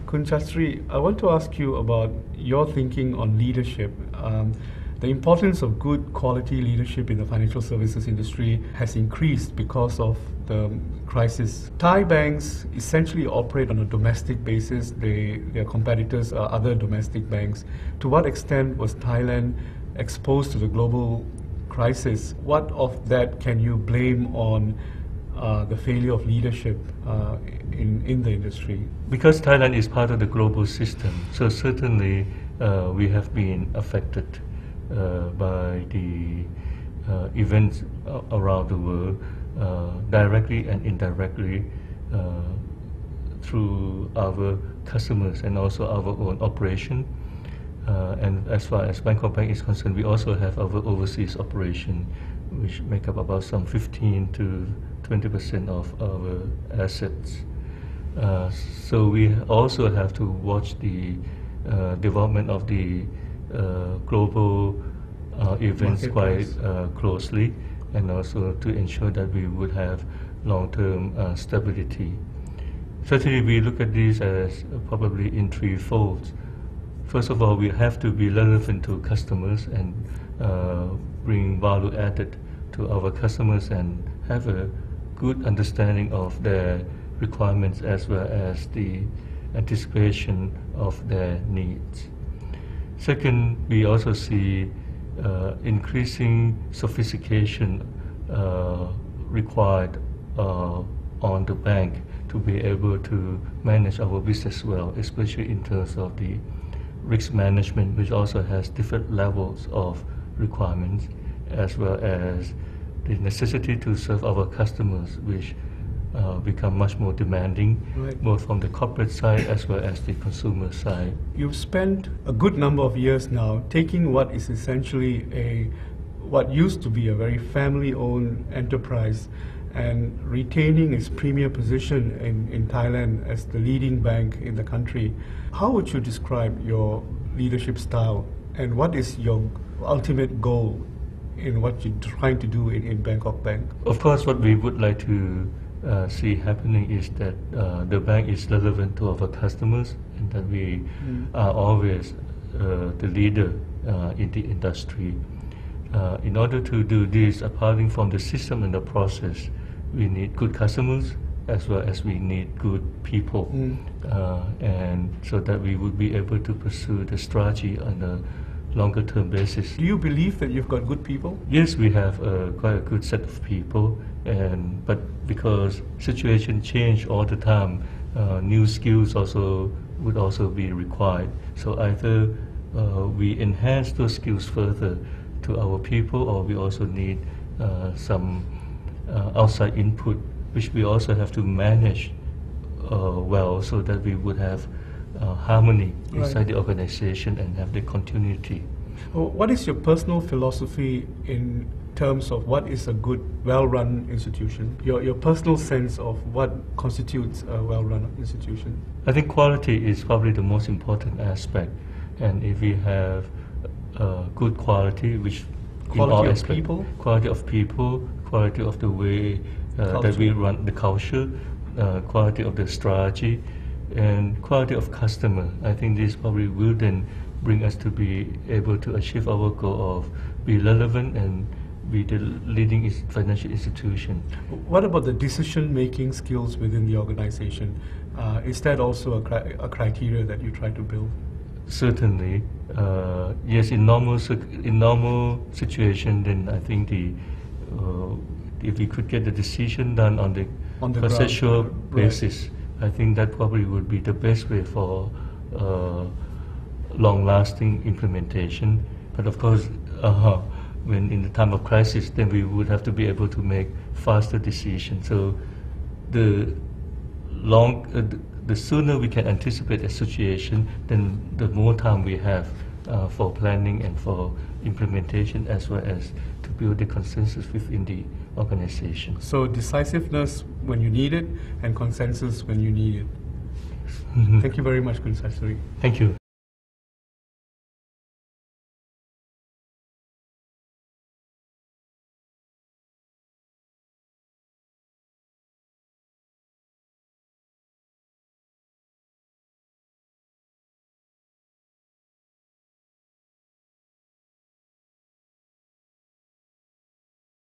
Kun Chartsiri, I want to ask you about your thinking on leadership. The importance of good quality leadership in the financial services industry has increased because of the crisis. Thai banks essentially operate on a domestic basis. Their competitors are other domestic banks. To what extent was Thailand exposed to the global crisis? What of that can you blame on the failure of leadership in the industry? Because Thailand is part of the global system, so certainly we have been affected by the events around the world, directly and indirectly through our customers and also our own operation. And as far as Bangkok Bank is concerned, we also have our overseas operation, which make up about some 15 to 20% of our assets. So we also have to watch the development of the global events quite closely, and also to ensure that we would have long-term stability. Certainly, we look at this as probably in three folds. First of all, we have to be relevant to customers and bring value added to our customers and have a good understanding of their requirements as well as the anticipation of their needs. Second, we also see increasing sophistication required on the bank to be able to manage our business well, especially in terms of the risk management, which also has different levels of requirements, as well as the necessity to serve our customers, which become much more demanding, right, both from the corporate side as well as the consumer side. You've spent a good number of years now taking what is essentially what used to be a very family-owned enterprise and retaining its premier position in Thailand as the leading bank in the country. How would you describe your leadership style, and what is your ultimate goal in what you're trying to do in Bangkok Bank? Of course, what we would like to see happening is that the bank is relevant to our customers, and that we are always the leader in the industry. In order to do this, apart from the system and the process, we need good customers as well as we need good people, and so that we would be able to pursue the strategy on a longer term basis. Do you believe that you've got good people? Yes, we have quite a good set of people, but because situation change all the time, new skills would also be required. So either we enhance those skills further to our people, or we also need some outside input, which we also have to manage well, so that we would have harmony inside the organization and have the continuity. What is your personal philosophy in terms of what is a good, well-run institution? Your personal sense of what constitutes a well-run institution? I think quality is probably the most important aspect, and if we have good quality, which quality of people, quality of the way that we run the culture, quality of the strategy, and quality of customer, I think this probably will then bring us to be able to achieve our goal of be relevant and be the leading financial institution. What about the decision-making skills within the organization? Is that also a criteria that you try to build? Certainly, yes. In normal situation, then I think if we could get the decision done on the conceptual basis, I think that probably would be the best way for long-lasting implementation. But of course, when in the time of crisis, then we would have to be able to make faster decisions. So the sooner we can anticipate a situation, then the more time we have for planning and for implementation, as well as to build the consensus within the organization. So decisiveness when you need it, and consensus when you need it. Thank you very much, Kun Chartsiri. Thank you.